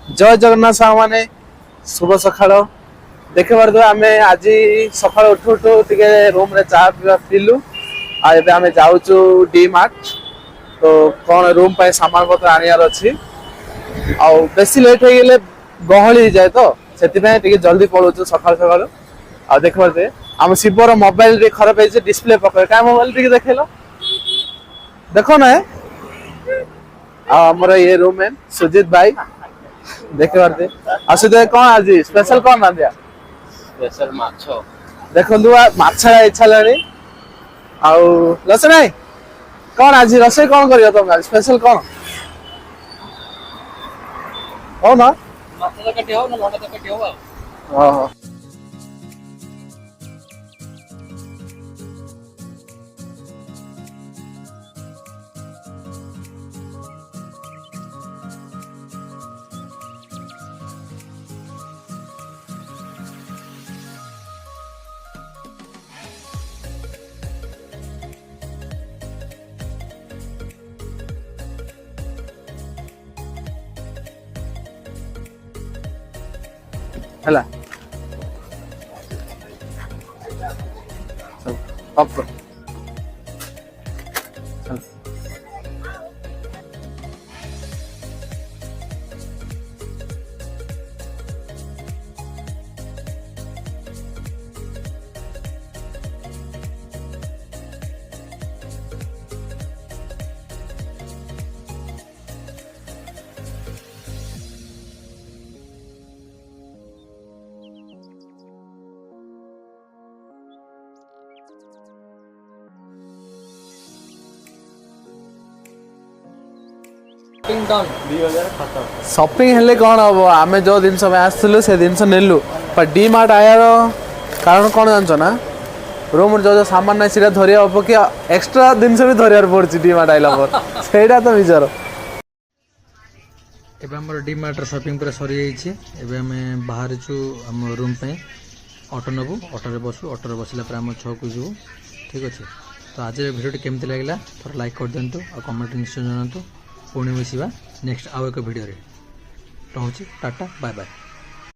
जय जगन्नाथ साहब माने शुभ सकाळ देखि पारदो आमे आज सकाळ उठु उठु टिके रूम रे चा पीलु आ एबे आमे जाउचु डी मार्ट तो कोन रूम पे सामान पत्र आनियार अछि आ बेसी लेट हो गेले गहली जाय तो सेति पे टिके जल्दी पळुचु सकाळ सकाळ आ देख पारदे हम शिवर मोबाइल रे खराब है डिस्प्ले पकड़ का मोबाइल टिके देखैलो देखो ना हमर ये रूम है सुजीत भाई देखे पारते असुदे कौन आज स्पेशल कौन ना दिया स्पेशल माछो देखो माछा इच्छा लानी आउ लस नहीं कौन आज रसोई कौन करियो तुम आज स्पेशल कौन हो ना माछो कटे हो ना लंडा कटे हो हां हला सब अप चल पिंग डाउन 2000 खत्म शॉपिंग हेले कौन हम आमे जो दिन समय आसलु से दिन से नेलु पर डी मार्ट आयार कारण कौन जानछो ना रूम जो जो सामान नै सिरा धरिया हो कि एक्स्ट्रा दिन से भी धरियार पड़छि डी मार्ट आइला पर सेडा तो विचार एबे हमर डी मार्ट रे शॉपिंग पूरा सरी जाई छी एबे हमें बाहर छु हम रूम पे ऑटो नबु ऑटो रे बसु ऑटो रे बसिला पर हम छ को जु ठीक अछि तो आज वीडियो केमति लागला थोड़ा लाइक कर देंतु और कमेंट निश्चय जानतु पुणी मिसिबा नेक्स्ट आउ एक वीडियो रे रहउछि टाटा बाय बाय।